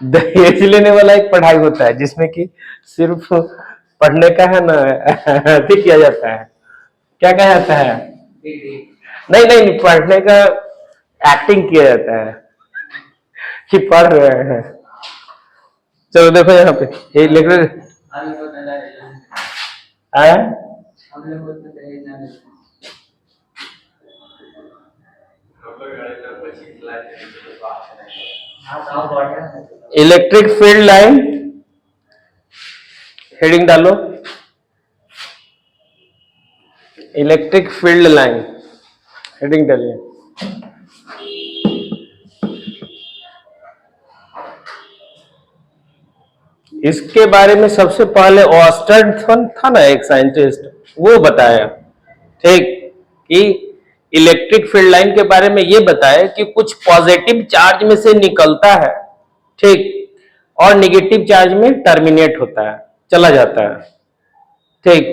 दहेज लेने वाला एक पढ़ाई होता है जिसमें कि सिर्फ पढ़ने का है ना अति किया जाता है। क्या कहा जाता है? नहीं नहीं नहीं, पढ़ने का एक्टिंग किया जाता है कि पढ़ रहे हैं। चलो देखो यहाँ पे ये लिख रहे हैं। इलेक्ट्रिक फील्ड लाइन, हेडिंग डालो इलेक्ट्रिक फील्ड लाइन, हेडिंग डालिए। इसके बारे में सबसे पहले ऑस्टर्ड था ना एक साइंटिस्ट, वो बताया ठीक कि इलेक्ट्रिक फील्ड लाइन के बारे में ये बताया कि कुछ पॉजिटिव चार्ज में से निकलता है ठीक, और निगेटिव चार्ज में टर्मिनेट होता है, चला जाता है ठीक।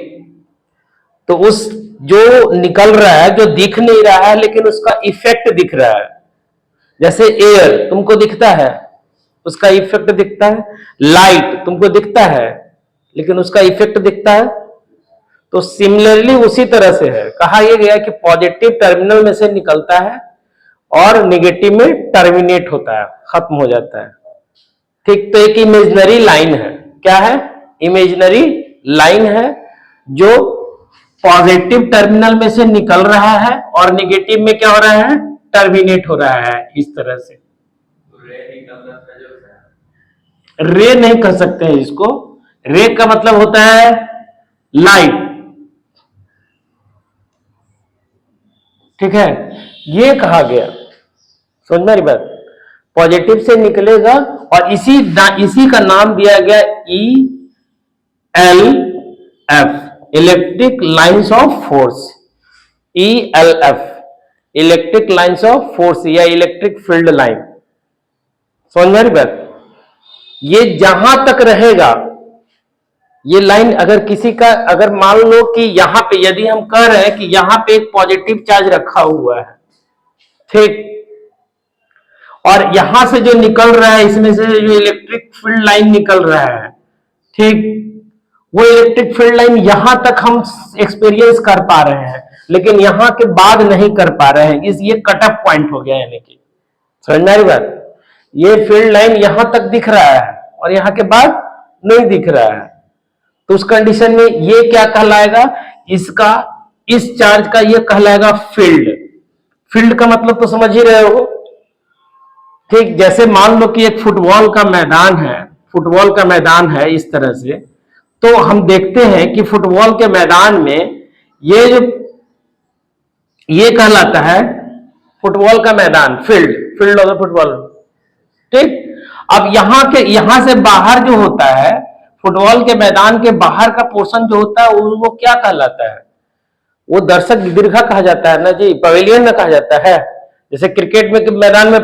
तो उस जो निकल रहा है, जो दिख नहीं रहा है लेकिन उसका इफेक्ट दिख रहा है, जैसे एयर तुमको दिखता है, उसका इफेक्ट दिखता है। लाइट तुमको दिखता है लेकिन उसका इफेक्ट दिखता है। तो सिमिलरली उसी तरह से है, कहा यह गया कि पॉजिटिव टर्मिनल में से निकलता है और निगेटिव में टर्मिनेट होता है, खत्म हो जाता है ठीक। तो एक इमेजिनरी लाइन है, क्या है? इमेजिनरी लाइन है जो पॉजिटिव टर्मिनल में से निकल रहा है और निगेटिव में क्या हो रहा है? टर्मिनेट हो रहा है, इस तरह से। रे नहीं कह सकते हैं इसको, रे का मतलब होता है लाइट, ठीक है। ये कहा गया, समझ में आ रही बात? पॉजिटिव से निकलेगा और इसी का नाम दिया गया E L F, electric lines of force. E L F, electric lines of force या इलेक्ट्रिक फील्ड लाइन। समझ में आ रही बात? ये जहां तक रहेगा, ये लाइन अगर किसी का, अगर मान लो कि यहां पे यदि हम कह रहे हैं कि यहां पे एक पॉजिटिव चार्ज रखा हुआ है ठीक, और यहां से जो निकल रहा है, इसमें से जो इलेक्ट्रिक फील्ड लाइन निकल रहा है ठीक, वो इलेक्ट्रिक फील्ड लाइन यहां तक हम एक्सपीरियंस कर पा रहे हैं लेकिन यहां के बाद नहीं कर पा रहे हैं, ये कट ऑफ पॉइंट हो गया, यानी कि समझ में आ रही बात? ये फील्ड लाइन यहां तक दिख रहा है और यहां के बाद नहीं दिख रहा है। तो उस कंडीशन में ये क्या कहलाएगा? इसका, इस चार्ज का ये कहलाएगा फील्ड। फील्ड का मतलब तो समझ ही रहे हो ठीक। जैसे मान लो कि एक फुटबॉल का मैदान है, फुटबॉल का मैदान है इस तरह से, तो हम देखते हैं कि फुटबॉल के मैदान में ये जो, ये कहलाता है फुटबॉल का मैदान, field, field of the football ठीक। अब यहां से बाहर जो होता है, फुटबॉल के मैदान के बाहर का पोर्शन जो होता है वो क्या कहलाता है? वो दर्शक दीर्घा कहा जाता है ना जी, पवेलियन ना कहा जाता है। जैसे क्रिकेट में मैदान में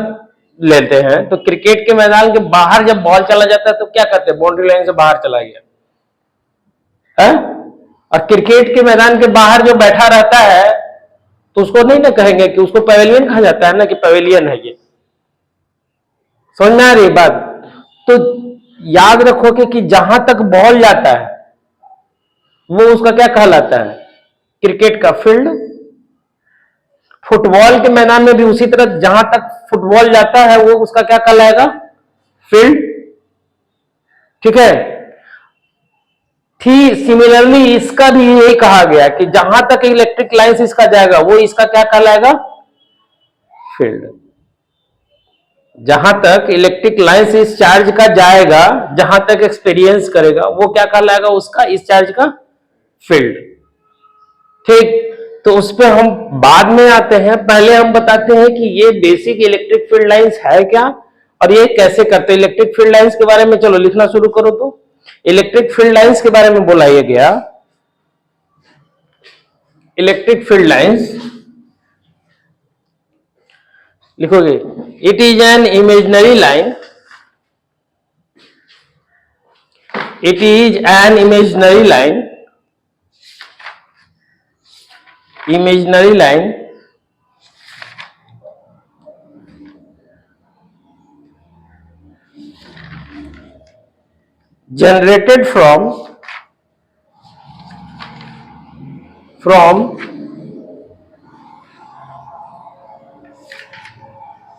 लेते हैं तो क्रिकेट के मैदान के बाहर जब बॉल चला जाता है तो क्या कहते हैं? बाउंड्री लाइन से बाहर चला गया है। और क्रिकेट के मैदान के बाहर जो बैठा रहता है तो उसको नहीं ना कहेंगे कि उसको पवेलियन कहा जाता है ना, कि पवेलियन है ये। समझ में आ रही बात? तो याद रखोगे कि जहां तक बॉल जाता है वो उसका क्या कहलाता है? क्रिकेट का फील्ड। फुटबॉल के मैदान में भी उसी तरह जहां तक फुटबॉल जाता है वो उसका क्या कहलाएगा? फील्ड, ठीक है। सिमिलरली इसका भी यही कहा गया कि जहां तक इलेक्ट्रिक लाइंस इसका जाएगा वो इसका क्या कहलाएगा? फील्ड। जहां तक इलेक्ट्रिक लाइंस इस चार्ज का जाएगा, जहां तक एक्सपीरियंस करेगा, वो क्या कहलाएगा? उसका, इस चार्ज का फील्ड ठीक। तो उस पर हम बाद में आते हैं, पहले हम बताते हैं कि ये बेसिक इलेक्ट्रिक फील्ड लाइंस है क्या और ये कैसे करते हैं। इलेक्ट्रिक फील्ड लाइंस के बारे में चलो लिखना शुरू करो। तो इलेक्ट्रिक फील्ड लाइंस के बारे में बोला गया, इलेक्ट्रिक फील्ड लाइंस लिखोगे, it is an imaginary line, it is an imaginary line, imaginary line generated from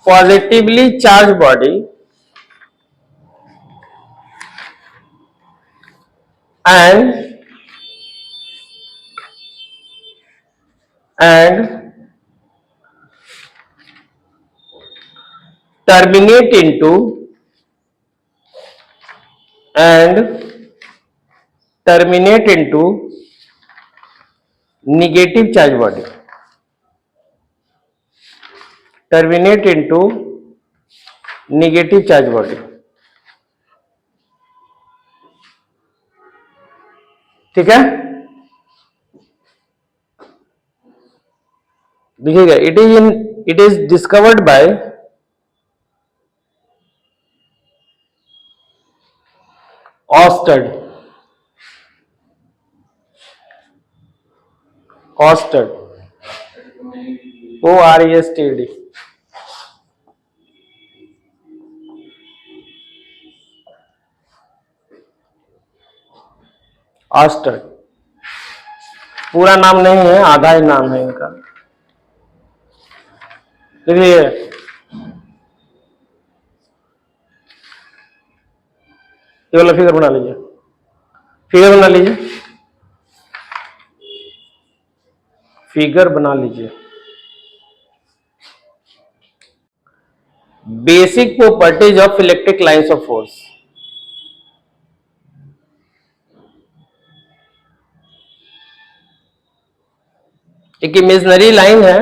positively charged body and and terminate into and terminate into negative charge body, terminate into negative charge body. ठीक है, देखिएगा, it is discovered by ऑस्टड, ऑस्टड, ORESTED, ऑस्टड। पूरा नाम नहीं है, आधा ही नाम है इनका। देखिए, ये वाला फिगर बना लीजिए, फिगर बना लीजिए, फिगर बना लीजिए। Basic properties of electric lines of force. एक इमेजिनरी लाइन है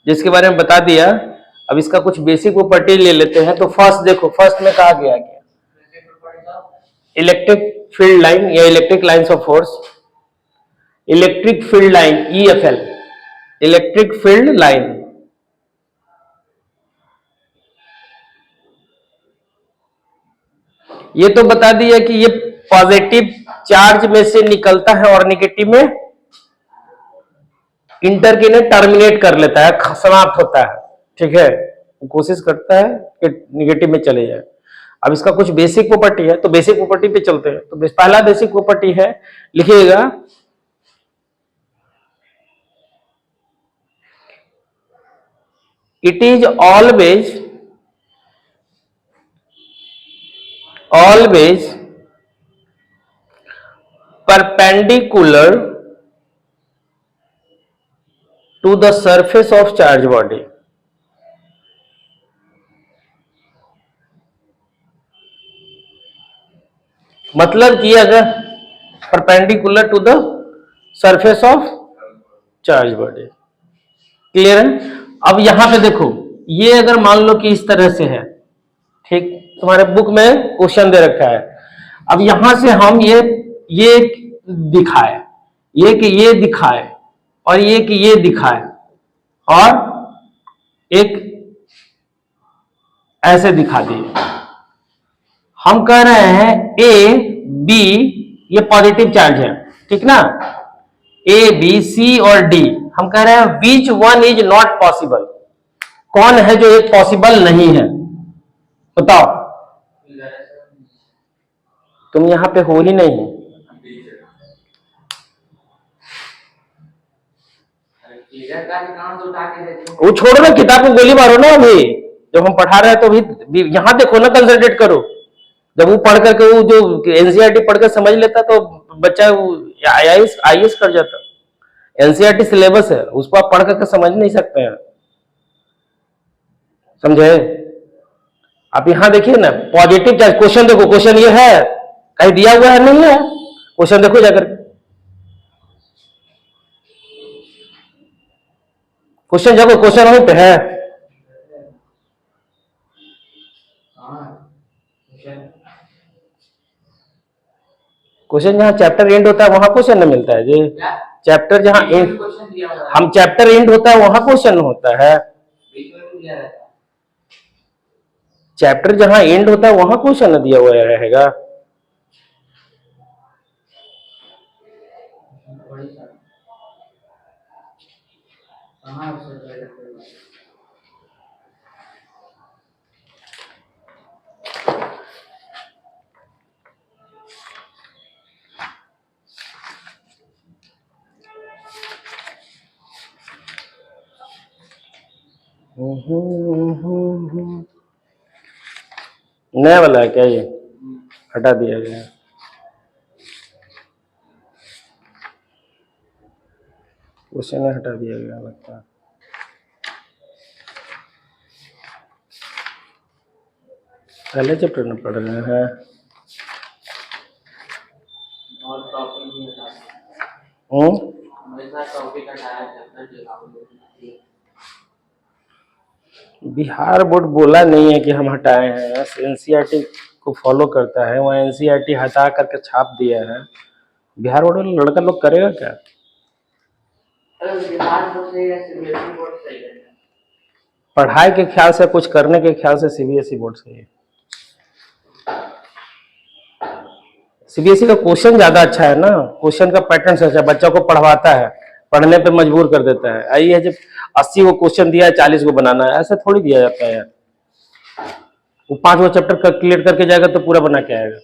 जिसके बारे में बता दिया। अब इसका कुछ बेसिक प्रॉपर्टी ले लेते हैं। तो फर्स्ट देखो, फर्स्ट में कहा गया इलेक्ट्रिक फील्ड लाइन या electric lines of force, electric field line EFL, electric field line. ये तो बता दिया कि ये पॉजिटिव चार्ज में से निकलता है और निगेटिव में इंटर के ने टर्मिनेट कर लेता है, समाप्त होता है। ठीक है, कोशिश करता है कि निगेटिव में चले जाए। अब इसका कुछ बेसिक प्रॉपर्टी है, तो बेसिक प्रॉपर्टी पे चलते हैं। तो पहला बेसिक प्रॉपर्टी है, लिखिएगा, it is always perpendicular to the surface of charge body. मतलब कि अगर perpendicular to the surface of charge body, clear है। अब यहां पे देखो, ये अगर मान लो कि इस तरह से है, ठीक, तुम्हारे बुक में क्वेश्चन दे रखा है। अब यहां से हम ये दिखाए, ये कि ये दिखाए, और ये कि ये दिखाए, और एक ऐसे दिखा दिए। हम कह रहे हैं A B ये पॉजिटिव चार्ज है, ठीक ना, A B C और D। हम कह रहे हैं which one is not possible, कौन है जो एक पॉसिबल नहीं है, बताओ। तुम यहां पे हो ही नहीं। वो छोड़ो ना, किताब को गोली मारो ना। अभी जब हम पढ़ा रहे हैं तो भी यहां देखो ना, कंसंट्रेट करो। जब वो पढ़ करके वो जो एनसीईआरटी पढ़कर समझ लेता तो बच्चा IAS कर जाता। एनसीईआरटी सिलेबस है, उसको आप पढ़ करके समझ नहीं सकते हैं, समझे। आप यहां देखिए ना, पॉजिटिव चार्ज, क्वेश्चन देखो, क्वेश्चन ये है, कहीं दिया हुआ है नहीं है, क्वेश्चन देखो जाकर, क्वेश्चन देखो, क्वेश्चन वहीं पे है। क्वेश्चन जहां चैप्टर एंड होता है वहां क्वेश्चन नहीं मिलता है जी। चैप्टर जहां एंड, हम चैप्टर एंड होता है वहां क्वेश्चन होता है। चैप्टर जहां एंड होता है वहां क्वेश्चन दिया हुआ रहेगा। नया वाला है क्या ये? हटा दिया गया। क्वेश्चन हटा दिया गया लगता है। पहले चैप्टर में पढ़ रहे हैं। बिहार बोर्ड बोला नहीं है कि हम हटाए हैं, एनसीईआरटी को फॉलो करता है, वहाँ एनसीईआरटी हटा करके छाप दिया है। बिहार बोर्ड वाला लड़का लोग करेगा क्या? बिहार बोर्ड सही है, सीबीएसई बोर्ड सही है। पढ़ाई के ख्याल से, कुछ करने के ख्याल से सीबीएसई बोर्ड सही है। सीबीएसई का क्वेश्चन ज्यादा अच्छा है ना, क्वेश्चन का पैटर्न से अच्छा, बच्चा को पढ़वाता है, पढ़ने पे मजबूर कर देता है। आई है जब 80 को क्वेश्चन दिया है, 40 को बनाना है, ऐसा थोड़ी दिया जाता है यार। वो 5 चैप्टर क्लियर करके जाएगा तो पूरा बना के आएगा,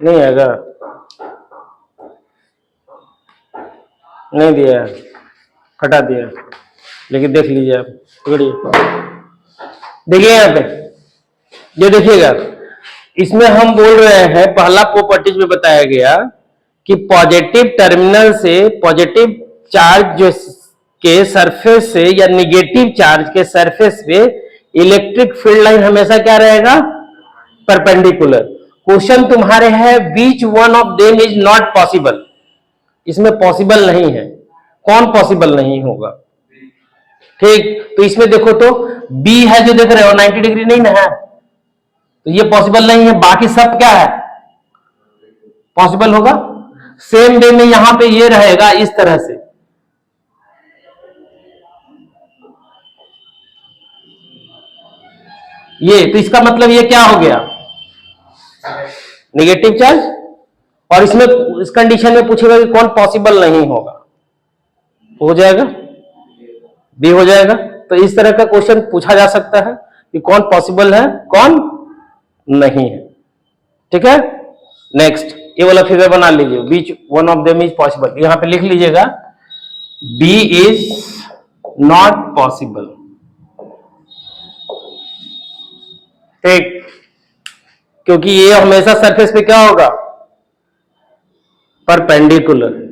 नहीं आएगा, नहीं दिया, हटा दिया। लेकिन देख लीजिए आप, देखिए यहाँ पे, ये देखिएगा, इसमें हम बोल रहे हैं, पहला प्रॉपर्टीज में बताया गया कि पॉजिटिव टर्मिनल से पॉजिटिव चार्ज जो के सरफेस से या निगेटिव चार्ज के सरफेस पे इलेक्ट्रिक फील्ड लाइन हमेशा क्या रहेगा? परपेंडिकुलर। क्वेश्चन तुम्हारे है which one of them is not possible, इसमें पॉसिबल नहीं है। कौन पॉसिबल नहीं होगा? ठीक, तो इसमें देखो तो बी है जो देख रहे हो 90 डिग्री नहीं ना है, तो ये पॉसिबल नहीं है, बाकी सब क्या है? पॉसिबल होगा। सेम वे में यहां पे ये रहेगा इस तरह से, ये तो इसका मतलब ये क्या हो गया? Negative charge. और इसमें इस कंडीशन में पूछेगा कि कौन पॉसिबल नहीं होगा, हो जाएगा बी हो जाएगा। तो इस तरह का क्वेश्चन पूछा जा सकता है कि कौन पॉसिबल है, कौन नहीं है। ठीक है, नेक्स्ट ये वाला फिगर बना लीजिए, बीच one of them is possible, यहां पे लिख लीजिएगा बी इज नॉट पॉसिबल। ठीक, क्योंकि ये हमेशा सरफेस पे क्या होगा? परपेंडिकुलर।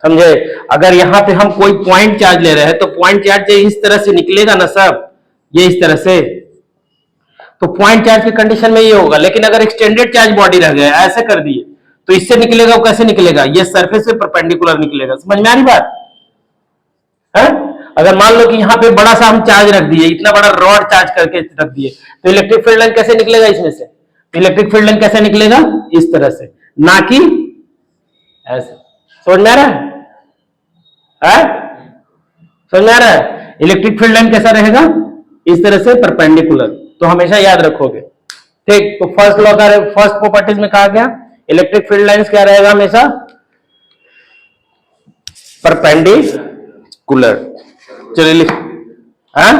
समझे? अगर यहां पे हम कोई पॉइंट चार्ज ले रहे हैं तो पॉइंट चार्ज इस तरह से निकलेगा ना सब, ये इस तरह से, तो पॉइंट चार्ज की कंडीशन में ये होगा। लेकिन अगर एक्सटेंडेड चार्ज बॉडी रह गया, ऐसे कर दिए, तो इससे निकलेगा, वो कैसे निकलेगा? ये सरफेस से परपेंडिकुलर निकलेगा। समझ में आ रही बात है? अगर मान लो कि यहाँ पे बड़ा सा हम चार्ज रख दिए, इतना बड़ा रॉड चार्ज करके रख दिए, तो इलेक्ट्रिक फील्ड लाइन कैसे निकलेगा इसमें से? इलेक्ट्रिक फील्ड लाइन कैसे निकलेगा? इस तरह से, ना कि ऐसे। समझ में आ रहा है? समझ में आ रहा है? इलेक्ट्रिक फील्ड लाइन कैसा रहेगा? इस तरह से परपेंडिकुलर। तो हमेशा याद रखोगे। ठीक, तो फर्स्ट लॉ का, फर्स्ट प्रॉपर्टीज में कहा गया इलेक्ट्रिक फील्ड लाइंस क्या रहेगा? हमेशा परपेंडिकुलर। चलिए लिख, हाँ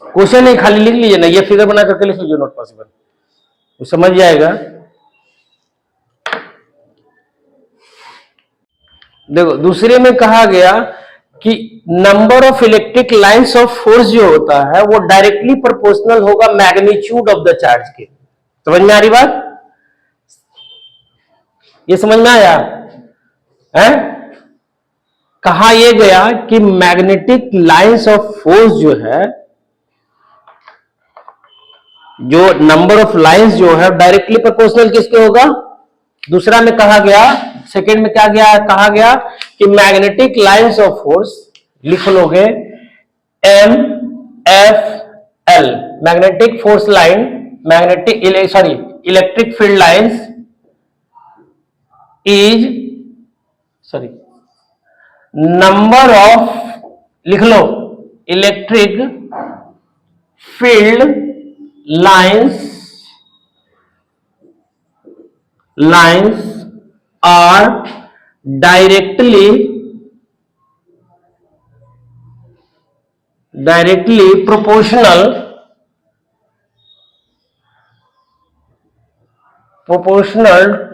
क्वेश्चन नहीं, खाली लिख लीजिए ना, ये फिगर बना करके लिख लीजिए, नॉट पॉसिबल, तो समझ जाएगा। देखो दूसरे में कहा गया कि number of electric lines of force जो होता है वो डायरेक्टली प्रोपोर्शनल होगा मैग्नीट्यूड ऑफ द चार्ज के। समझ में आ रही बात? ये समझ में आया है? कहा यह गया कि मैग्नेटिक लाइंस ऑफ फोर्स जो है, जो नंबर ऑफ लाइंस जो है डायरेक्टली प्रोपोर्शनल किसके होगा? दूसरा में कहा गया, सेकंड में क्या गया? कहा गया कि मैग्नेटिक लाइंस ऑफ फोर्स लिख लोगे M F L, magnetic force line, magnetic sorry electric field lines is sorry number of, लिख लो electric field lines are directly proportional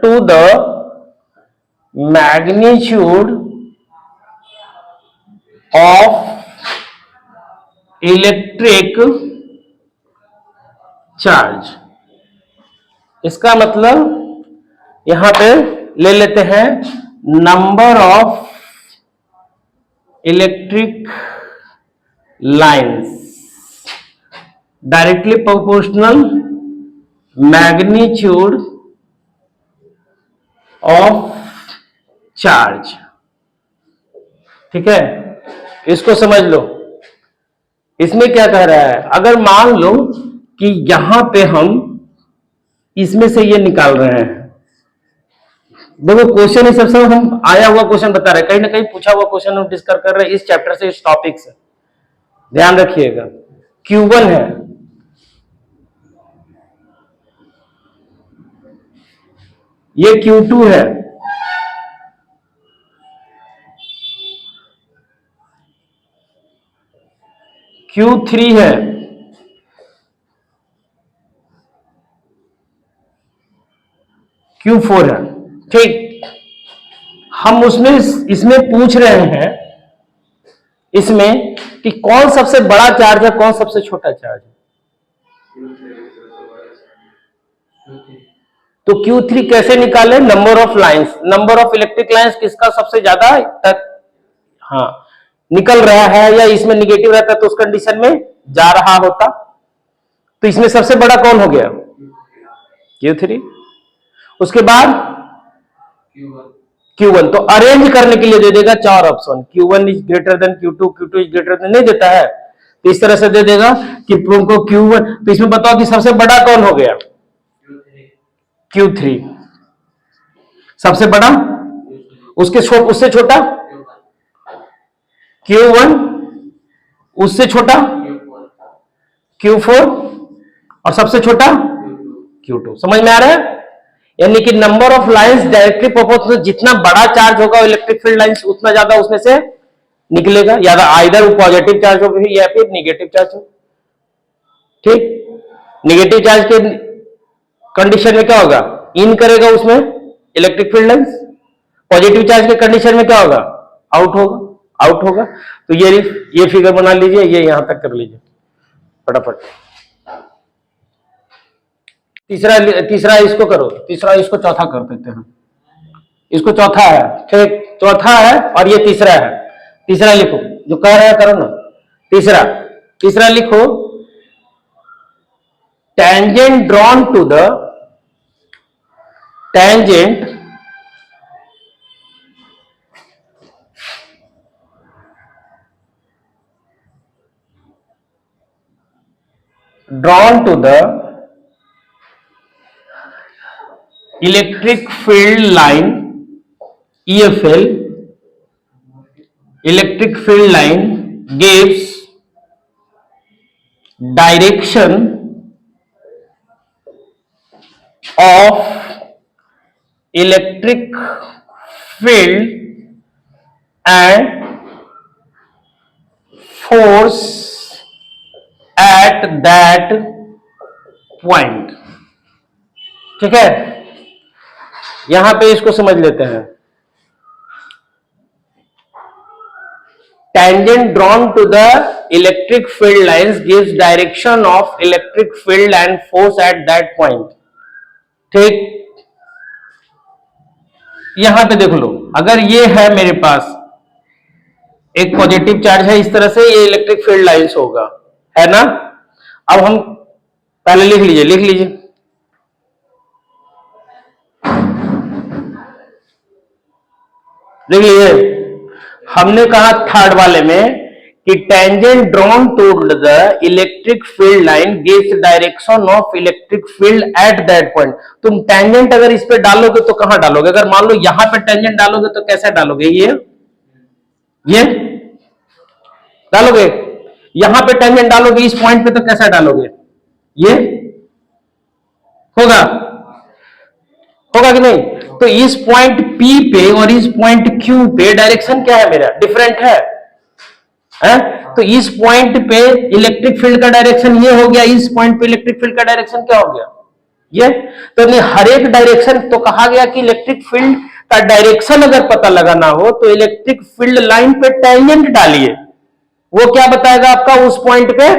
to the magnitude of electric charge. इसका मतलब यहां पे ले लेते हैं number of electric lines directly proportional magnitude of charge. ठीक है, इसको समझ लो। इसमें क्या कह रहा है, अगर मान लो कि यहां पे हम इसमें से ये निकाल रहे हैं, देखो क्वेश्चन इस सबसे हम आया हुआ क्वेश्चन बता रहे हैं, कहीं ना कहीं पूछा हुआ क्वेश्चन हम डिस्कस कर रहे हैं इस चैप्टर से, इस टॉपिक से, ध्यान रखिएगा। Q1 है, ये Q2 है, Q3 है, Q4 है। ठीक, हम उसमें इसमें पूछ रहे हैं इसमें कि कौन सबसे बड़ा चार्ज है, कौन सबसे छोटा चार्ज है। तो Q3 कैसे निकाले, number of lines, number of electric lines किसका सबसे ज्यादा तक हाँ निकल रहा है या इसमें निगेटिव रहता तो उस कंडीशन में जा रहा होता। तो इसमें सबसे बड़ा कौन हो गया, Q3। उसके बाद Q1 तो अरेंज करने के लिए दे देगा चार option, Q1 is greater than Q2, Q2 is greater than, नहीं देता है तो इस तरह से दे देगा कि तुमको Q1, तो इसमें बताओ कि सबसे बड़ा कौन हो गया, Q3 सबसे बड़ा, उससे छोटा Q1, उससे छोटा Q4 और सबसे छोटा Q2। समझ में आ रहा है, यानी कि number of lines directly proportional, जितना बड़ा चार्ज होगा इलेक्ट्रिक फील्ड लाइंस उतना ज्यादा उसमें से निकलेगा, या आइदर वो पॉजिटिव चार्ज हो या फिर निगेटिव चार्ज हो। ठीक, निगेटिव चार्ज के कंडीशन में क्या होगा, इन करेगा उसमें electric field lines, positive charge के कंडीशन में क्या होगा, आउट होगा। तो ये फिगर बना लीजिए, ये यहां तक कर लीजिए फटाफट। तीसरा इसको करो, तीसरा इसको चौथा कर देते हैं, इसको चौथा है। ठीक, चौथा है और ये तीसरा है। तीसरा लिखो, जो कह रहा है करो ना। तीसरा लिखो, tangent drawn to the electric field line, EFL, electric field line gives direction of electric field and force at that point। ठीक है, यहां पे इसको समझ लेते हैं। Tangent drawn to the electric field lines gives direction of electric field and force at that point। ठीक, यहां पे देख लो, अगर ये है मेरे पास एक पॉजिटिव चार्ज है, इस तरह से ये इलेक्ट्रिक फील्ड लाइंस होगा, है ना। अब हम पहले लिख लीजिए हमने कहा थर्ड वाले में कि tangent drawn to the electric field line gives direction of electric field at that point. तुम टेंजेंट अगर इस पे डालोगे तो कहां डालोगे, अगर मान लो यहां पे टेंजेंट डालोगे तो कैसे डालोगे, ये डालोगे, यहां पे टेंजेंट डालोगे इस पॉइंट पे तो कैसा डालोगे, ये होगा कि नहीं। तो इस पॉइंट P पे और इस पॉइंट Q पे डायरेक्शन क्या है, मेरा डिफरेंट है। तो इस पॉइंट पे इलेक्ट्रिक फील्ड का डायरेक्शन ये हो गया, इस पॉइंट पे इलेक्ट्रिक फील्ड का डायरेक्शन क्या हो गया, ये। तो हर एक डायरेक्शन, तो कहा गया कि इलेक्ट्रिक फील्ड डायरेक्शन अगर पता लगाना हो तो इलेक्ट्रिक फील्ड लाइन पे टेंजेंट डालिए, वो क्या बताएगा आपका उस पॉइंट पे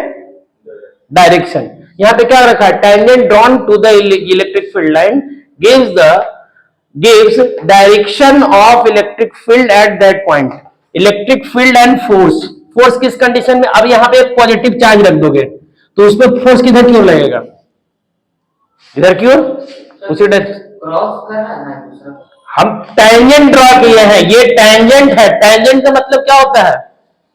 डायरेक्शन। यहां पे क्या रखा है, tangent drawn to the electric field line gives direction of electric field at that point. Electric field and force किस कंडीशन में, अब यहां पे एक पॉजिटिव चार्ज रख दोगे तो उसमें फोर्स किधर क्यों लगेगा, इधर क्यों, उसी क्रॉस कर रहा है ना दूसरा, हम टेंजेंट ड्रॉ किए हैं, ये टेंजेंट है। टेंजेंट का मतलब क्या होता है,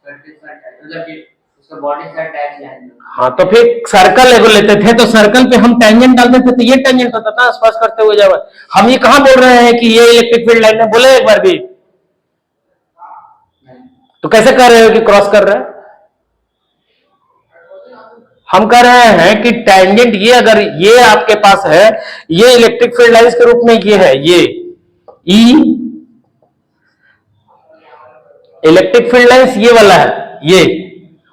मतलब कि उसका बॉडी से अटैच है। हाँ तो फिर सर्कल एगो लेते थे तो सर्कल पे हम टेंजेंट डालते थे तो ये टेंजेंट होता था स्पर्श करते हुए जाओ। हम ये कहां बोल रहे हैं कि ये इलेक्ट्रिक फील्ड लाइन है, बोले एक बार भी, तो कैसे कह रहे हो कि क्रॉस कर रहा है। हम कह रहे हैं कि टेंजेंट ये अगर ये आपके पास है, ये इलेक्ट्रिक फील्ड लाइंस के रूप में ये है, ये ई इलेक्ट्रिक फील्ड लाइंस ये वाला है ये,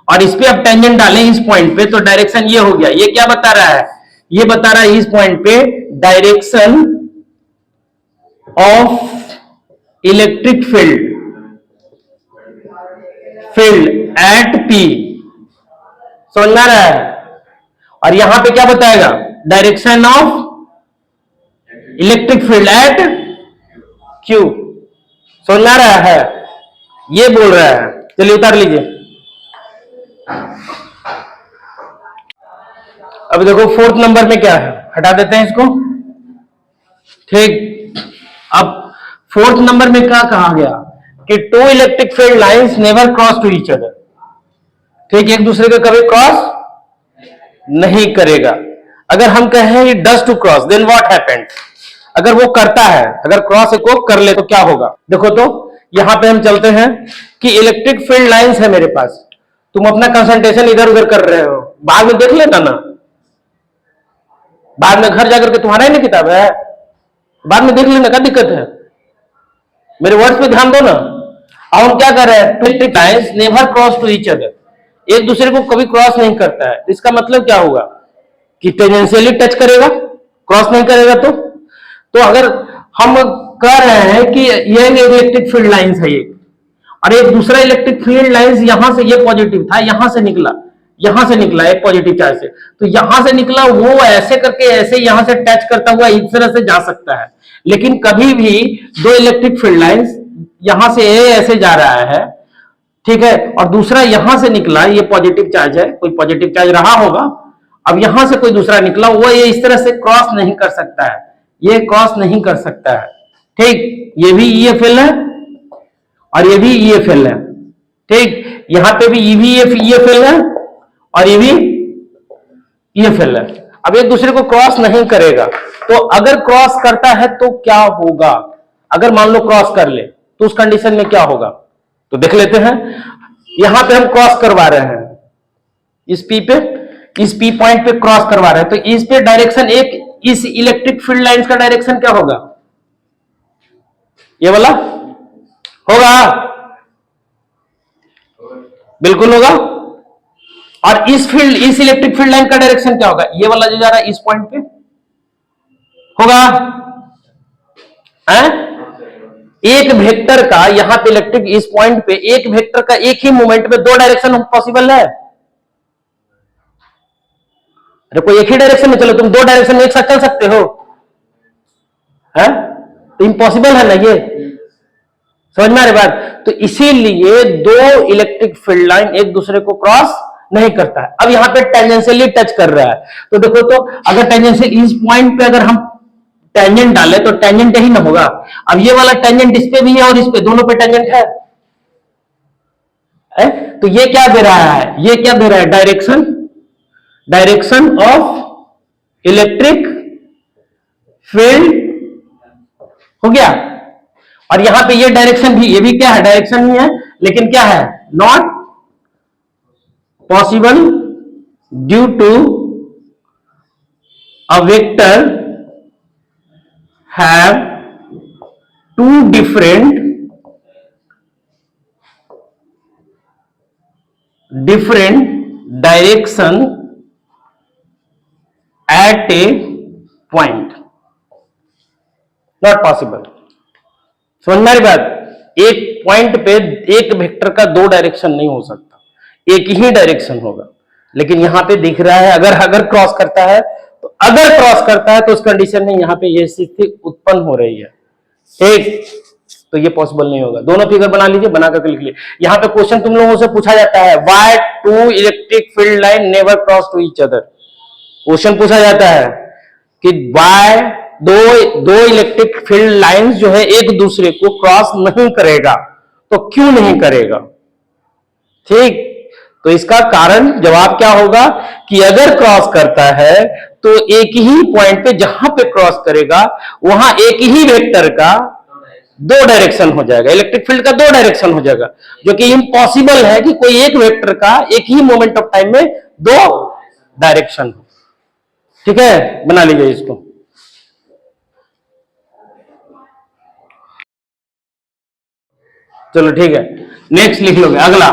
और इस पे अब टेंजेंट डालें इस पॉइंट पे तो डायरेक्शन ये हो गया। ये क्या बता रहा है, ये बता रहा है इस पॉइंट पे direction of electric field eight P, समझ में आ रहा है। और यहां पे क्या बताएगा, direction of electric field eight Q, समझ में आ रहा है, ये बोल रहा है। चलिए उतार लीजिए। अब देखो फोर्थ नंबर में क्या है, हटा देते हैं इसको, ठीक। अब फोर्थ नंबर में क्या कहा गया कि two electric field lines never cross to each other, ठीक, एक दूसरे को कभी क्रॉस नहीं करेगा। अगर हम कहें does two cross then what happened, अगर वो करता है, अगर क्रॉस को कर ले तो क्या होगा। देखो तो यहां पे हम चलते हैं कि इलेक्ट्रिक फील्ड लाइंस है मेरे पास, तुम अपना कंसंट्रेशन इधर उधर कर रहे हो, बाद में देख लेना ना, बाद में घर जाकर के तुम्हारा ही ना किताब है, बाद में देख लेना, क्या दिक्कत है, मेरे वर्ड्स पे ध्यान दो ना। अब हम क्या कर रहे हैं, electric lines never cross to each other, एक दूसरे को कभी क्रॉस नहीं करता है। इसका मतलब क्या होगा कि टेंजेंशियली टच करेगा, क्रॉस नहीं करेगा। तो अगर हम कह रहे हैं कि ये इलेक्ट्रिक फील्ड लाइंस है ये, और एक दूसरा इलेक्ट्रिक फील्ड लाइंस यहां से, ये पॉजिटिव था, यहां से निकला एक पॉजिटिव चार्ज से, तो यहां से निकला वो ऐसे करके ऐसे यहां से टच करता हुआ इस तरह से जा सकता है। लेकिन कभी भी दो इलेक्ट्रिक फील्ड लाइंस यहां से ऐसे जा रहा है, ठीक है, और दूसरा यहां से निकला, ये पॉजिटिव चार्ज है, कोई पॉजिटिव चार्ज रहा होगा, अब यहां से कोई दूसरा निकला, वो ये इस तरह से क्रॉस नहीं कर सकता है, ये क्रॉस नहीं कर सकता है, ठीक। ये भी ईएफएल है और ये भी ईएफएल है, ठीक, यहां पे भी ये भी ईएफएल है और ये भी ईएफएल है। अब एक दूसरे को क्रॉस नहीं करेगा, तो अगर क्रॉस करता है तो क्या होगा, अगर मान लो क्रॉस कर ले तो उस कंडीशन में क्या होगा, तो देख लेते हैं। यहां पे हम क्रॉस करवा रहे हैं, इस पी पे, इस पी पॉइंट पे क्रॉस करवा रहे हैं, तो इस पे डायरेक्शन एक, इस इलेक्ट्रिक फील्ड लाइंस का डायरेक्शन क्या होगा, ये वाला होगा, बिल्कुल होगा। और इस इलेक्ट्रिक फील्ड लाइन का डायरेक्शन क्या होगा, ये वाला जो जा रहा है इस पॉइंट पे होगा, है? एक वेक्टर का यहां पे इलेक्ट्रिक इस पॉइंट पे एक वेक्टर का एक ही मूवमेंट में दो डायरेक्शन पॉसिबल है। अरे कोई एक ही डायरेक्शन में चलो, तुम दो डायरेक्शन में एक साथ चल सकते हो, है? तो इम्पॉसिबल है ना ये, समझ में आ रही बात। तो इसीलिए दो इलेक्ट्रिक फील्ड लाइन एक दूसरे को क्रॉस नहीं करता है। अब यहां पे टेंजेंशियली टच कर रहा है, तो देखो तो अगर टेंजेंशियल इस पॉइंट पे अगर हम टेंजेंट डाले तो टेंजेंट ही ना होगा। अब ये वाला टेंजेंट इस पे भी है और इस पे, दोनों पे टेंजेंट है? तो ये क्या दे रहा है, ये क्या दे रहा है, डायरेक्शन ऑफ इलेक्ट्रिक फील्ड हो गया। और यहां पे ये डायरेक्शन भी, ये भी क्या है, डायरेक्शन ही है, लेकिन क्या है, not possible due to a vector have two different direction at a point, not possible. समझ में आ रही बात? एक पॉइंट पे एक वेक्टर का दो डायरेक्शन नहीं हो सकता, एक ही डायरेक्शन होगा। लेकिन यहां पे दिख रहा है अगर अगर क्रॉस करता है तो, अगर क्रॉस करता है तो उस कंडीशन में यहां पे ये स्थिति उत्पन्न हो रही है, ठीक? तो ये पॉसिबल नहीं होगा। दोनों फिगर बना लीजिए, बना करके लिख लीजिए। यहां पे क्वेश्चन तुम लोगों से पूछा जाता है, why two electric field line never cross to each other. Question पूछा जाता है कि व्हाई दो इलेक्ट्रिक फील्ड लाइंस जो है एक दूसरे को क्रॉस नहीं करेगा, तो क्यों नहीं करेगा, ठीक? तो इसका कारण जवाब क्या होगा कि अगर क्रॉस करता है तो एक ही पॉइंट पे जहां पे क्रॉस करेगा वहां एक ही वेक्टर का दो डायरेक्शन हो जाएगा, इलेक्ट्रिक फील्ड का दो डायरेक्शन हो जाएगा, जो कि इम्पॉसिबल है कि कोई एक वेक्टर का एक ही मोमेंट ऑफ टाइम में दो डायरेक्शन हो। ठीक है, बना लीजिए इसको। चलो ठीक है, नेक्स्ट लिख लोगे अगला।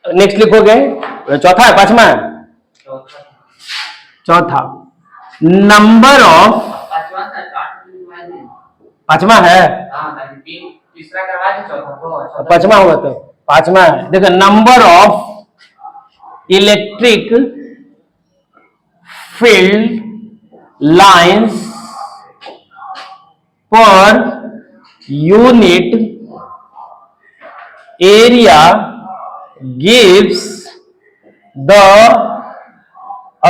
नेक्स्ट लिखोगे, चौथा है पांचवा है? चौथा, नंबर ऑफ, पांचवा है, तीसरा करवा दे, चौथा पांचवा होगा तो पांचवा है। देखो, number of electric field lines per unit area gives the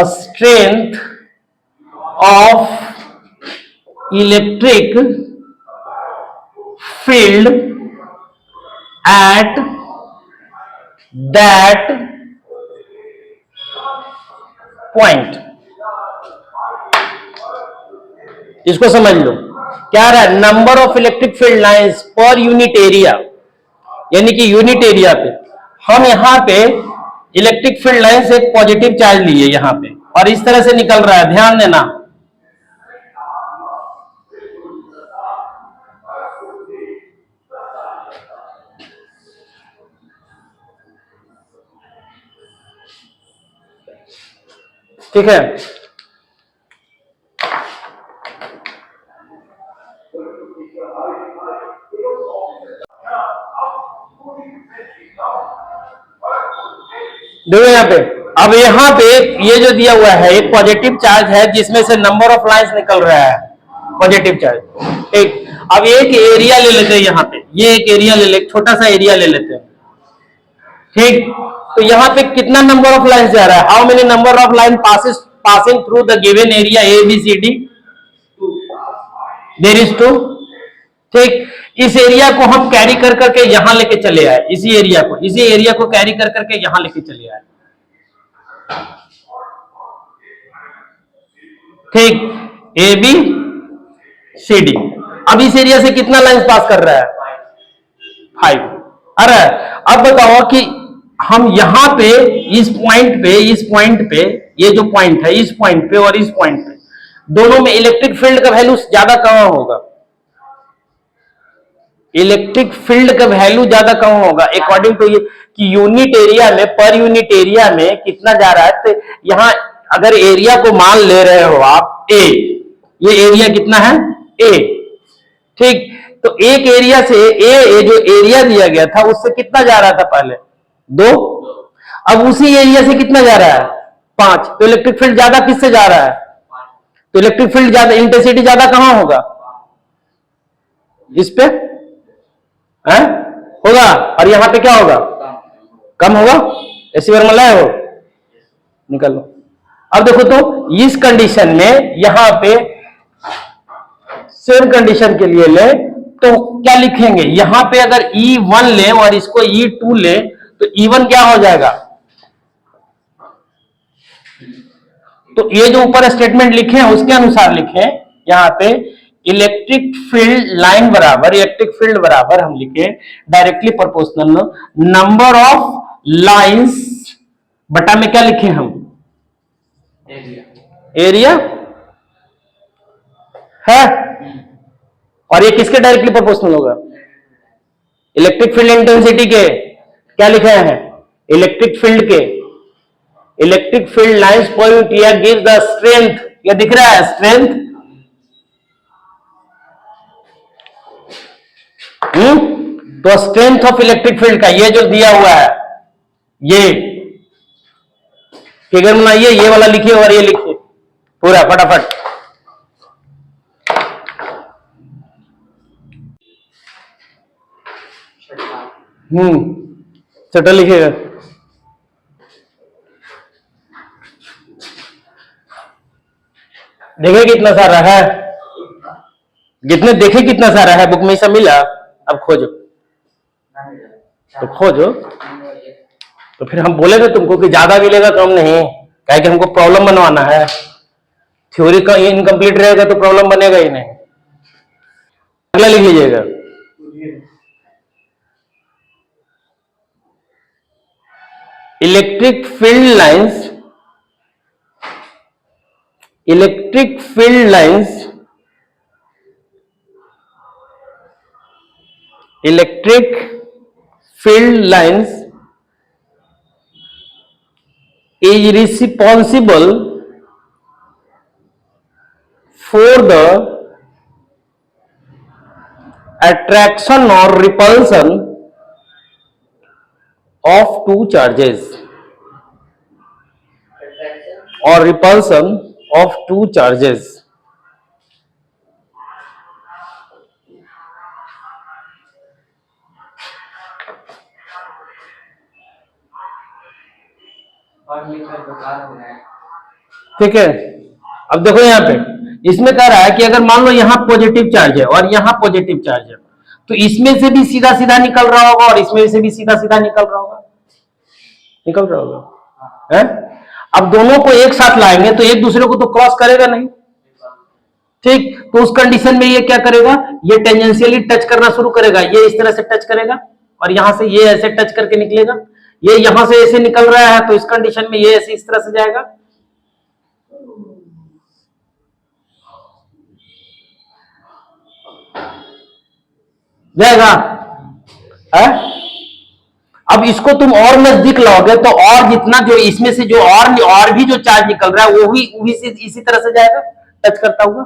strength of electric field at that point। इसको समझ लो, क्या रहा है? Number of electric field lines per unit area, यानी कि यूनिट एरिया पे हम यहां पे इलेक्ट्रिक फील्ड लाइन से एक पॉजिटिव चार्ज लिए यहां पे, और इस तरह से निकल रहा है, ध्यान देना। ठीक है, देखो यहां पे, अब यहां पे ये जो दिया हुआ है एक पॉजिटिव चार्ज है जिसमें से नंबर ऑफ लाइंस निकल रहा है, पॉजिटिव चार्ज। एक, अब एक एरिया ले लेते हैं यहां पे, ये एक एरिया ले ले, छोटा सा एरिया ले लेते हैं, ठीक? तो यहां पे कितना नंबर ऑफ लाइंस जा रहा है? How many number of line passing through the given area A B C D? There is 2, ठीक? इस एरिया को हम कैरी कर करके यहां लेके चले आए, इसी एरिया को कैरी कर करके यहां लेके चले आए, ठीक? A B C D. अब इस एरिया से कितना लाइन पास कर रहा है? 5। अरे अब बताओ कि हम यहां पे इस पॉइंट पे ये जो पॉइंट है, इस पॉइंट पे और इस पॉइंट पे, दोनों में इलेक्ट्रिक फील्ड का वैल्यू ज्यादा कहां होगा? इलेक्ट्रिक फील्ड का वैल्यू ज्यादा कहां होगा अकॉर्डिंग टू ये, कि यूनिट एरिया में, पर यूनिट एरिया में कितना जा रहा है? तो यहां अगर एरिया को मान ले रहे हो आप ए, ये एरिया कितना है? ए, ठीक? तो एक एरिया से ए जो एरिया दिया गया था उससे कितना जा रहा था पहले? 2। अब उसी एरिया से कितना जा रहा है? 5। तो इलेक्ट्रिक फील्ड ज्यादा किससे जा रहा है? तो इलेक्ट्रिक फील्ड ज्यादा, इंटेंसिटी ज्यादा कहां होगा? इस पे है होगा, और यहां पे क्या होगा? कम होगा। ऐसी फॉर्मूला है वो, निकाल लो। अब देखो तो इस कंडीशन में यहां पे सेम कंडीशन के लिए ले तो क्या लिखेंगे? यहां पे अगर E1 ले और इसको E2 ले तो E1 क्या हो जाएगा? तो ये जो ऊपर स्टेटमेंट लिखे हैं उसके अनुसार लिखे, यहां पे इलेक्ट्रिक फील्ड लाइन बराबर, इलेक्ट्रिक फील्ड बराबर हम लिखे directly proportional number of lines बटा में क्या लिखे हम? एरिया है, और ये किसके डायरेक्टली प्रोपोर्शनल होगा? इलेक्ट्रिक फील्ड इंटेंसिटी के क्या लिखे हैं इलेक्ट्रिक फील्ड के, इलेक्ट्रिक फील्ड लाइंस पॉइंट या गिव द स्ट्रेंथ, ये दिख रहा है स्ट्रेंथ, तो स्ट्रेंथ ऑफ इलेक्ट्रिक फील्ड का ये जो दिया हुआ है, ये फिगर बनाइए, ये वाला लिखिए और ये लिखिए पूरा फटाफट। छठा लिखिएगा। देखे कितना सारा है, कितने देखे कितना सारा है, बुक में सब मिला, अब खोजो, तो खोजो, तो फिर हम बोलेंगे तुमको कि ज्यादा मिलेगा कम नहीं, क्या कि हमको प्रॉब्लम बनवाना है, थ्योरी का इनकम्प्लीट रहेगा तो प्रॉब्लम बनेगा ही नहीं। अगला लिख लीजिएगा, electric field lines, electric field lines, electric field lines is responsible for the attraction or repulsion of two charges, or repulsion of two charges. ठीक है, अब देखो यहां पे इसमें कह रहा है कि अगर मान लो यहां पॉजिटिव चार्ज है और यहां पॉजिटिव चार्ज है, तो इसमें से भी सीधा सीधा निकल रहा होगा और इसमें से भी सीधा सीधा निकल रहा होगा, निकल रहा होगा है? अब दोनों को एक साथ लाएंगे तो एक दूसरे को तो क्रॉस करेगा नहीं, ठीक, तो उस कंडीशन में ये क्या करेगा, ये टेंजेंशियली टच करना शुरू करेगा, ये इस तरह से टच करेगा और यहां से ये ऐसे टच करके निकलेगा, ये यहां से ऐसे निकल रहा है तो इस कंडीशन में ये ऐसे इस तरह से जाएगा, जाएगा है? अब इसको तुम और नजदीक लाओगे तो और जितना जो इसमें से जो और भी जो चार्ज निकल रहा है वो भी इसी तरह से जाएगा टच करता हुआ,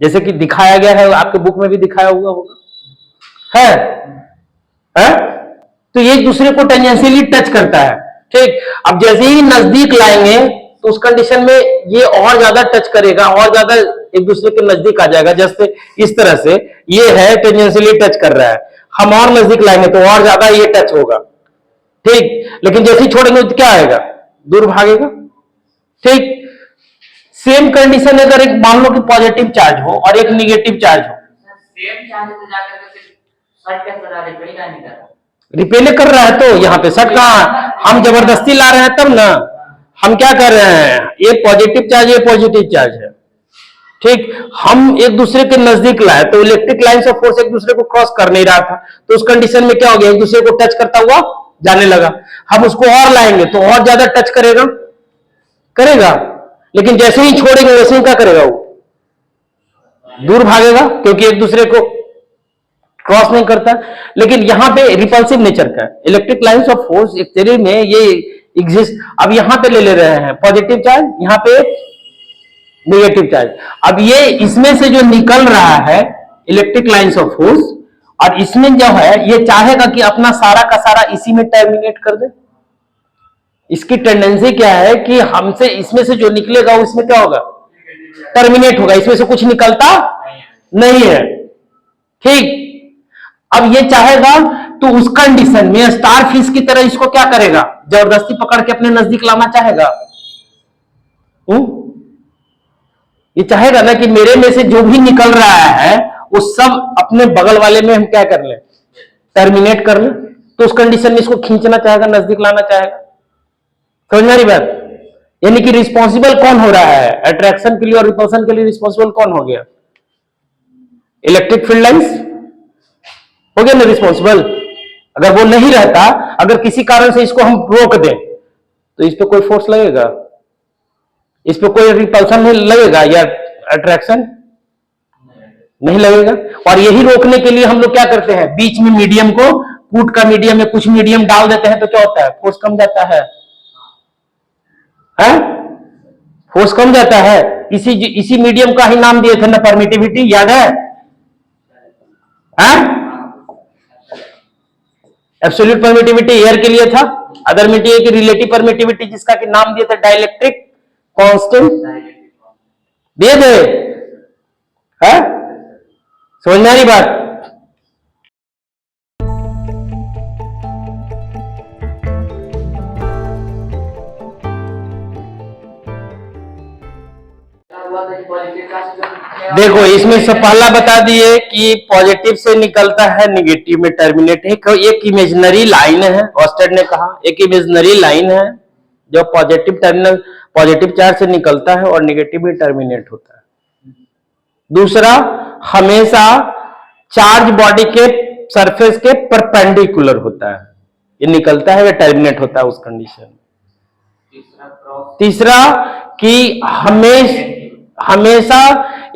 जैसे कि दिखाया गया है आपके बुक में भी दिखाया हुआ होगा है? तो ये एक दूसरे को टेंजेंशियली टच करता है, ठीक। अब जैसे ही नजदीक लाएंगे तो उस कंडीशन में ये और ज्यादा टच करेगा, और ज्यादा एक दूसरे के नजदीक आ जाएगा, जैसे इस तरह से ये है टेंजेंशियली टच कर रहा है, हम और नजदीक लाएंगे तो और ज्यादा ये टच होगा, ठीक, लेकिन जैसे ही छोड़ेंगे तो क्या आएगा, दूर भागेगा, ठीक। सेम कंडीशन अगर एक मान लो कि पॉजिटिव चार्ज हो और एक निगेटिव चार्ज हो, सेम चार्ज तो जाकर के शर्ट के तरह रिपेल का नहीं कर रहा, रिपेल कर रहा है, तो यहाँ पे शर्ट कहाँ, हम जबरदस्ती ला रहे हैं तब ना, हम क्या कर रहे हैं, ये पॉजिटिव चार्ज ये पॉजिटिव चार्ज है, ठीक, हम एक दूसरे के नजदीक लाए तो इलेक्ट्रिक लाइंस ऑफ फोर्स एक दूसरे को क्रॉस कर नहीं रहा था, तो उस कंडीशन में क्या हो गया, एक दूसरे को टच करता हुआ जाने लगा, हम उसको और लाएंगे तो और ज्यादा टच करेगा, लेकिन जैसे ही छोड़ेंगे वैसे ही क्या करेगा, वो दूर भागेगा क्योंकि एक दूसरे को क्रॉस नहीं करता। लेकिन यहां पे रिपल्सिव नेचर का इलेक्ट्रिक लाइंस ऑफ फोर्स एक थ्योरी में ये एग्जिस्ट। अब यहां पे ले रहे हैं पॉजिटिव चार्ज, यहां पे नेगेटिव चार्ज। अब ये इसमें से जो निकल रहा है इलेक्ट्रिक लाइंस ऑफ फोर्स, और इसमें जो है ये चाहेगा कि अपना सारा का सारा इसी में टर्मिनेट कर दे। इसकी टेंडेंसी क्या है कि हमसे इसमें से जो निकलेगा उसमें क्या होगा, टर्मिनेट होगा, इसमें से कुछ निकलता नहीं है, ठीक। अब ये चाहेगा तो उस कंडीशन में स्टार फिश की तरह इसको क्या करेगा, जबरदस्ती पकड़ के अपने नजदीक लाना चाहेगा। ये चाहेगा ना कि मेरे में से जो भी निकल रहा है वो सब अपने बगल वाले में हम क्या कर ले, टर्मिनेट कर ले। तो उस कंडीशन में इसको खींचना चाहेगा, नजदीक लाना चाहेगा। समझ में आ रही बात? यानी कि रिस्पॉन्सिबल कौन हो रहा है अट्रैक्शन के लिए और रिपल्शन के लिए, रिस्पॉन्सिबल कौन हो गया, इलेक्ट्रिक फील्ड लाइंस हो गया ना रिस्पॉन्सिबल। अगर वो नहीं रहता, अगर किसी कारण से इसको हम रोक दें तो इस पे कोई फोर्स लगेगा, इस पे कोई रिपल्शन नहीं लगेगा या अट्रैक्शन नहीं लगेगा। और यही रोकने के लिए हम लोग क्या करते हैं, बीच में मीडियम को पुट का मीडियम में कुछ मीडियम डाल देते हैं तो क्या होता है, फोर्स कम जाता है, फोर्स कम जाता है। इसी मीडियम का ही नाम दिए थे ना परमिटिविटी, याद है? एब्सोल्यूट परमिटिविटी एयर के लिए था, अदर मटेरियल की रिलेटिव परमिटिविटी जिसका कि नाम दिए थे डाइलेक्ट्रिक कांस्टेंट, दिए थे। समझ में आ रही बात? देखो इसमें से पहला बता दिए कि पॉजिटिव से निकलता है निगेटिव में टर्मिनेट है। एक इमेजिनरी लाइन है, ऑस्टेड ने कहा एक इमेजिनरी लाइन है जो पॉजिटिव चार्ज से निकलता है और निगेटिव में टर्मिनेट होता है। दूसरा, हमेशा चार्ज बॉडी के सरफेस के परपेंडिकुलर होता है, ये निकलता है या टर्मिनेट होता है उस कंडीशन में। तीसरा कि हमेशा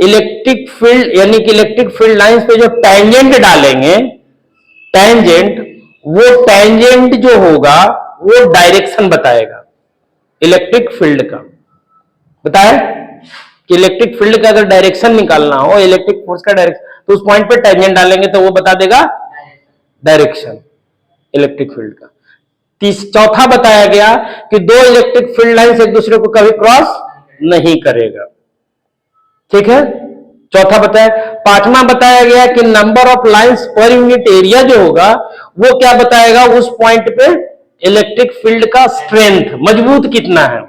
इलेक्ट्रिक फील्ड यानी कि इलेक्ट्रिक फील्ड लाइंस पे जो टेंजेंट डालेंगे, वो टेंजेंट जो होगा वो डायरेक्शन बताएगा इलेक्ट्रिक फील्ड का। बताए कि इलेक्ट्रिक फील्ड का अगर डायरेक्शन निकालना हो, इलेक्ट्रिक फोर्स का डायरेक्शन, तो उस पॉइंट पे टेंजेंट डालेंगे तो वो बता देगा डायरेक्शन इलेक्ट्रिक फील्ड का। चौथा बताया गया कि दो इलेक्ट्रिक फील्ड लाइंस एक दूसरे को कभी क्रॉस नहीं करेगा। ठीक है, चौथा बताया। पांचवा बताया गया कि number of lines per unit area जो होगा वो क्या बताएगा, उस पॉइंट पे इलेक्ट्रिक फील्ड का स्ट्रेंथ, मजबूत कितना है।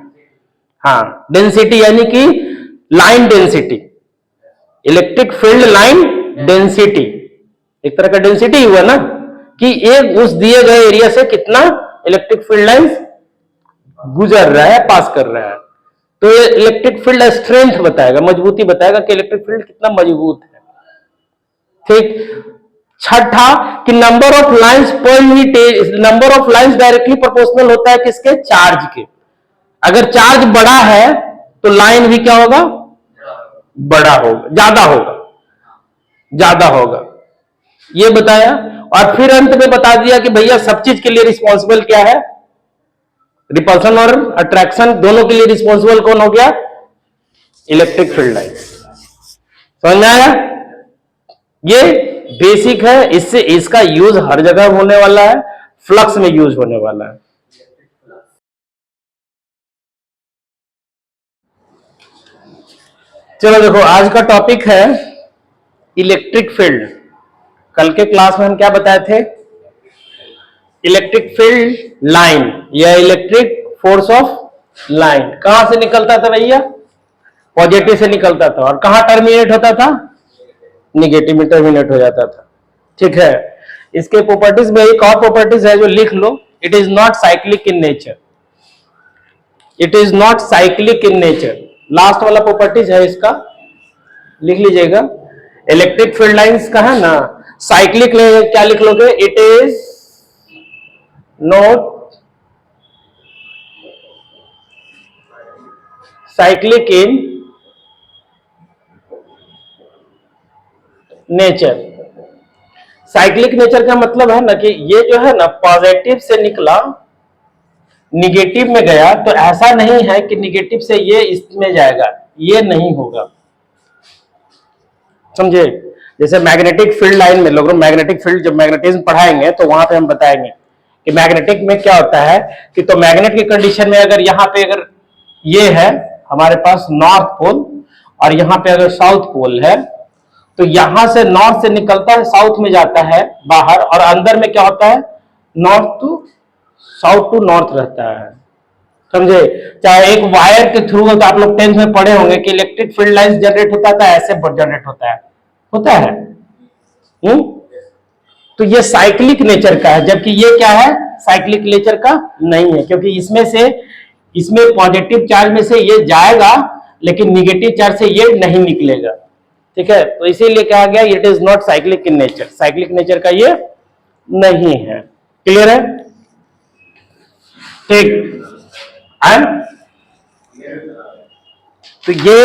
हाँ, डेंसिटी यानी कि line density, electric field line density, एक तरह का डेंसिटी हुआ ना कि एक उस दिए गए एरिया से कितना इलेक्ट्रिक फील्ड लाइंस गुजर रहा है, पास कर रहा है। तो ये इलेक्ट्रिक फील्ड स्ट्रेंथ बताएगा, मजबूती बताएगा कि इलेक्ट्रिक फील्ड कितना मजबूत है। ठीक। छठा कि number of lines per unit, number of lines directly proportional होता है किसके, चार्ज के। अगर चार्ज बड़ा है तो लाइन भी क्या होगा, बड़ा होगा, ज्यादा होगा, ये बताया। और फिर अंत में बता दिया कि भैया सब चीज के लिए रिस्पॉन्सिबल क्या है, रिपल्सन और अट्रैक्शन दोनों के लिए रिस्पॉन्सिबल कौन हो गया, इलेक्ट्रिक फील्ड लाइन। समझ में आया? ये बेसिक है, इससे इसका यूज हर जगह होने वाला है, फ्लक्स में यूज होने वाला है। चलो देखो, आज का टॉपिक है इलेक्ट्रिक फील्ड। कल के क्लास में हम क्या बताए थे, इलेक्ट्रिक फील्ड लाइन या इलेक्ट्रिक फोर्स ऑफ लाइन कहां से निकलता था भैया, पॉजिटिव से निकलता था, और कहां टर्मिनेट होता था, निगेटिव में टर्मिनेट हो जाता था। ठीक है, इसके प्रॉपर्टीज में एक और प्रॉपर्टीज है जो लिख लो, it is not cyclic in nature, it is not cyclic in nature. Last वाला प्रॉपर्टीज है इसका, लिख लीजिएगा। इलेक्ट्रिक फील्ड लाइंस का है ना, साइक्लिक क्या लिख लोगे, it is not cyclic in nature. Cyclic nature का मतलब है ना कि ये जो है ना पॉजिटिव से निकला निगेटिव में गया, तो ऐसा नहीं है कि निगेटिव से ये इसमें जाएगा, ये नहीं होगा। समझे? जैसे मैग्नेटिक फील्ड लाइन में लोग मैग्नेटिक फील्ड, जब मैग्नेटिज्म पढ़ाएंगे तो वहां पे हम बताएंगे कि मैग्नेटिक में क्या होता है कि तो मैग्नेट की कंडीशन में अगर यहाँ पे अगर ये है हमारे पास नॉर्थ पोल और यहाँ पे अगर साउथ पोल है, तो यहां से नॉर्थ से निकलता है, साउथ में जाता है बाहर, और अंदर में क्या होता है, north to south to north रहता है। समझे? चाहे एक वायर के थ्रू, तो आप लोग 10th में पढ़े होंगे कि इलेक्ट्रिक फील्ड लाइंस जनरेट होता था, ऐसे जनरेट होता है। तो ये साइक्लिक नेचर का है, जबकि ये क्या है, साइक्लिक नेचर का नहीं है, क्योंकि इसमें पॉजिटिव चार्ज में से ये जाएगा लेकिन निगेटिव चार्ज से ये नहीं निकलेगा। ठीक है, तो इसीलिए कहा गया it is not cyclic in nature, cyclic nature का ये नहीं है। क्लियर है? ठीक। तो ये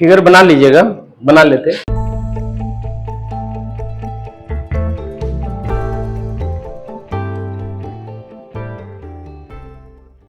फिगर बना लीजिएगा, बना लेते।